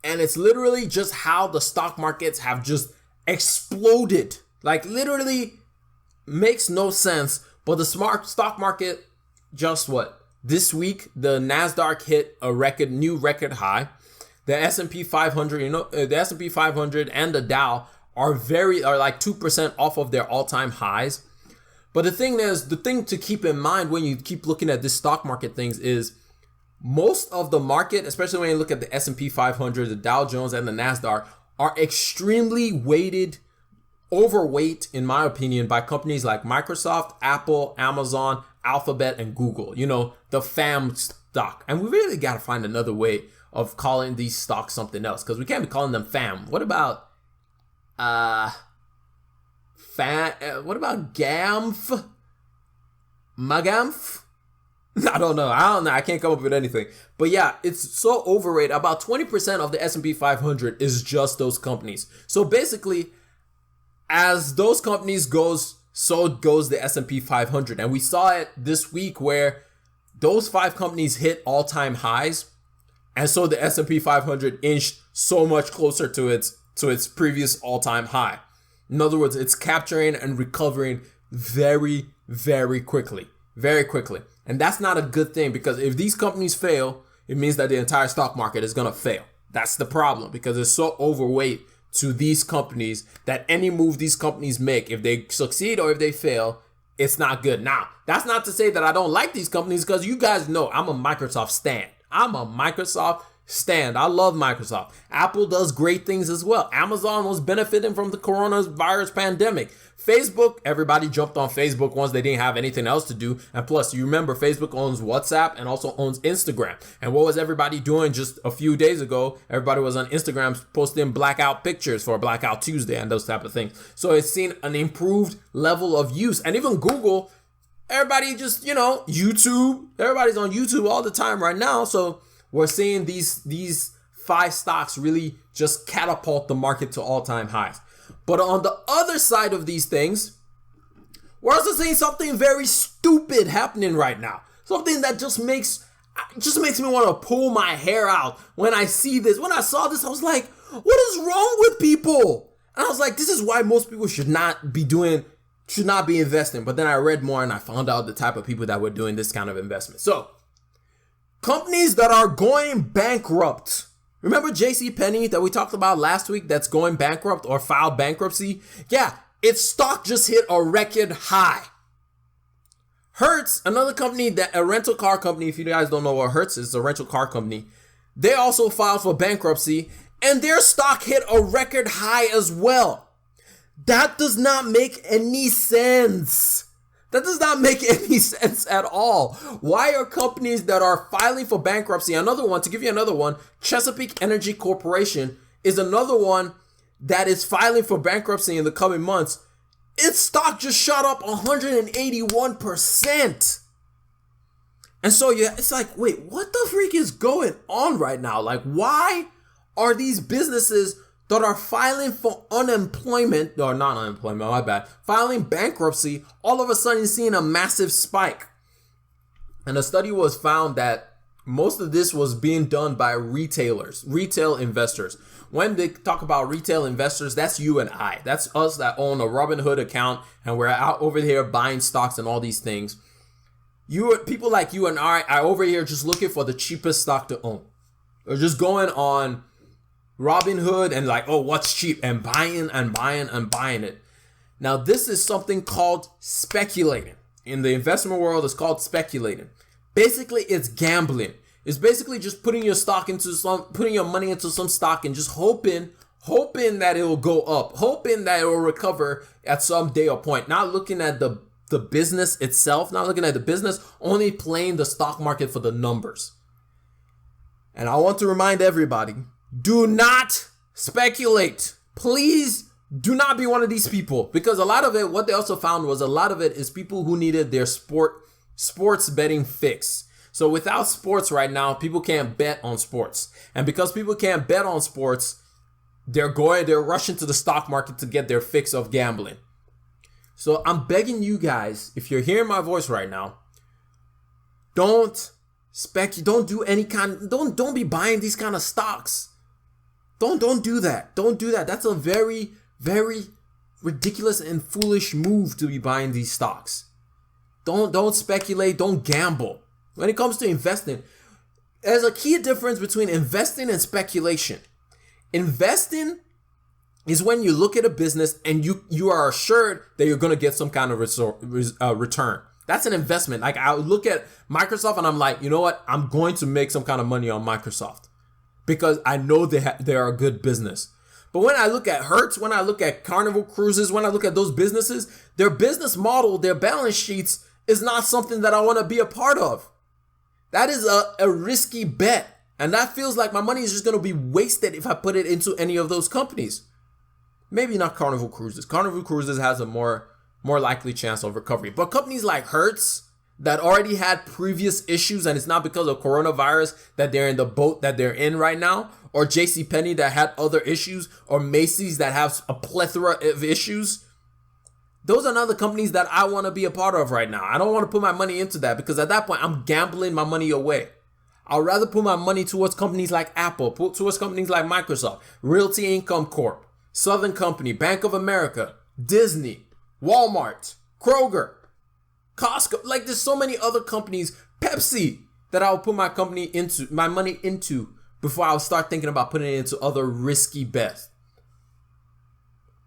And it's literally just how the stock markets have just exploded. Like literally makes no sense. But the stock market just this week, the NASDAQ hit a new record high. The S&P 500, the S&P 500 and the Dow are like 2% off of their all-time highs. But the thing to keep in mind when you keep looking at this stock market things is most of the market, especially when you look at the S&P 500, the Dow Jones, and the NASDAQ, are extremely overweight, in my opinion, by companies like Microsoft, Apple, Amazon, Alphabet, and Google. The FAM stock. And we really got to find another way of calling these stocks something else, because we can't be calling them FAM. What about GAMF? MAGAMF? I don't know. I can't come up with anything. But yeah, it's so overrated. About 20% of the S&P 500 is just those companies. So basically, as those companies goes, so goes the S&P 500. And we saw it this week where those 5 companies hit all-time highs. And so the S&P 500 inched so much closer to its previous all-time high. In other words, it's capturing and recovering very, very quickly. Very quickly. And that's not a good thing, because if these companies fail, it means that the entire stock market is going to fail. That's the problem, because it's so overweight to these companies that any move these companies make, if they succeed or if they fail, it's not good. Now, that's not to say that I don't like these companies, because you guys know I'm a Microsoft stan. I love Microsoft. Apple does great things as well. Amazon was benefiting from the coronavirus pandemic. Facebook, everybody jumped on Facebook once they didn't have anything else to do. And plus, you remember Facebook owns WhatsApp and also owns Instagram. And what was everybody doing just a few days ago? Everybody was on Instagram posting blackout pictures for Blackout Tuesday and those type of things. So it's seen an improved level of use. And even Google, everybody just, YouTube, everybody's on YouTube all the time right now. So we're seeing these 5 stocks really just catapult the market to all-time highs. But on the other side of these things, we're also seeing something very stupid happening right now. Something that just makes me want to pull my hair out when I see this. When I saw this, I was like, what is wrong with people? And I was like, this is why most people should not be investing. But then I read more and I found out the type of people that were doing this kind of investment. So, companies that are going bankrupt. Remember JCPenney that we talked about last week that's going bankrupt or filed bankruptcy? Yeah, its stock just hit a record high. Hertz, another company, a rental car company, if you guys don't know what Hertz is, a rental car company, they also filed for bankruptcy and their stock hit a record high as well. That does not make any sense. That does not make any sense at all. Why are companies that are filing for bankruptcy, to give you another one, Chesapeake Energy Corporation is another one that is filing for bankruptcy in the coming months. Its stock just shot up 181%. And so it's like, wait, what the freak is going on right now? Like, why are these businesses that are filing for filing bankruptcy, all of a sudden seeing a massive spike? And a study was found that most of this was being done by retail investors. When they talk about retail investors, that's you and I. That's us that own a Robinhood account and we're out over here buying stocks and all these things. People like you and I are over here just looking for the cheapest stock to own. Or just going on Robinhood and like, oh, what's cheap, and buying it. Now, this is something called speculating. In the investment world, it's called speculating. Basically, it's gambling. It's basically just putting your money into some stock and just hoping that it will go up, hoping that it will recover at some day or point. Not looking at the business itself, not looking at the business, only playing the stock market for the numbers. And I want to remind everybody, do not speculate. Please do not be one of these people, because a lot of it, what they also found was a lot of it is people who needed their sports betting fix. So without sports right now, people can't bet on sports. And because people can't bet on sports, they're rushing to the stock market to get their fix of gambling. So I'm begging you guys, if you're hearing my voice right now, don't be buying these kind of stocks. Don't do that. Don't do that. That's a very, very ridiculous and foolish move to be buying these stocks. Don't speculate. Don't gamble. When it comes to investing, there's a key difference between investing and speculation. Investing is when you look at a business and you are assured that you're going to get some kind of return. That's an investment. Like I look at Microsoft and I'm like, you know what? I'm going to make some kind of money on Microsoft because I know they are a good business. But when I look at Hertz, when I look at Carnival Cruises, when I look at those businesses, their business model, their balance sheets is not something that I want to be a part of. That is a risky bet. And that feels like my money is just going to be wasted if I put it into any of those companies. Maybe not Carnival Cruises. Carnival Cruises has a more likely chance of recovery. But companies like Hertz that already had previous issues, and it's not because of coronavirus that they're in the boat that they're in right now, or JCPenney that had other issues, or Macy's that has a plethora of issues, those are not the companies that I want to be a part of right now. I don't want to put my money into that because at that point, I'm gambling my money away. I'd rather put my money towards companies like Apple, towards companies like Microsoft, Realty Income Corp, Southern Company, Bank of America, Disney, Walmart, Kroger, Costco. Like there's so many other companies, Pepsi, that I'll put my money into before I'll start thinking about putting it into other risky bets.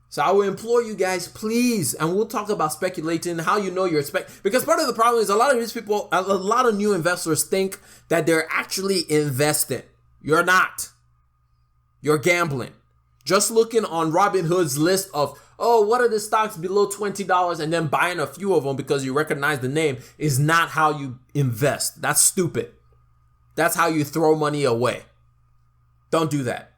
So I will implore you guys, please, and we'll talk about speculating, how you know you're because part of the problem is a lot of these people, a lot of new investors think that they're actually investing. You're not. You're gambling. Just looking on Robinhood's list of, what are the stocks below $20 and then buying a few of them because you recognize the name is not how you invest. That's stupid. That's how you throw money away. Don't do that.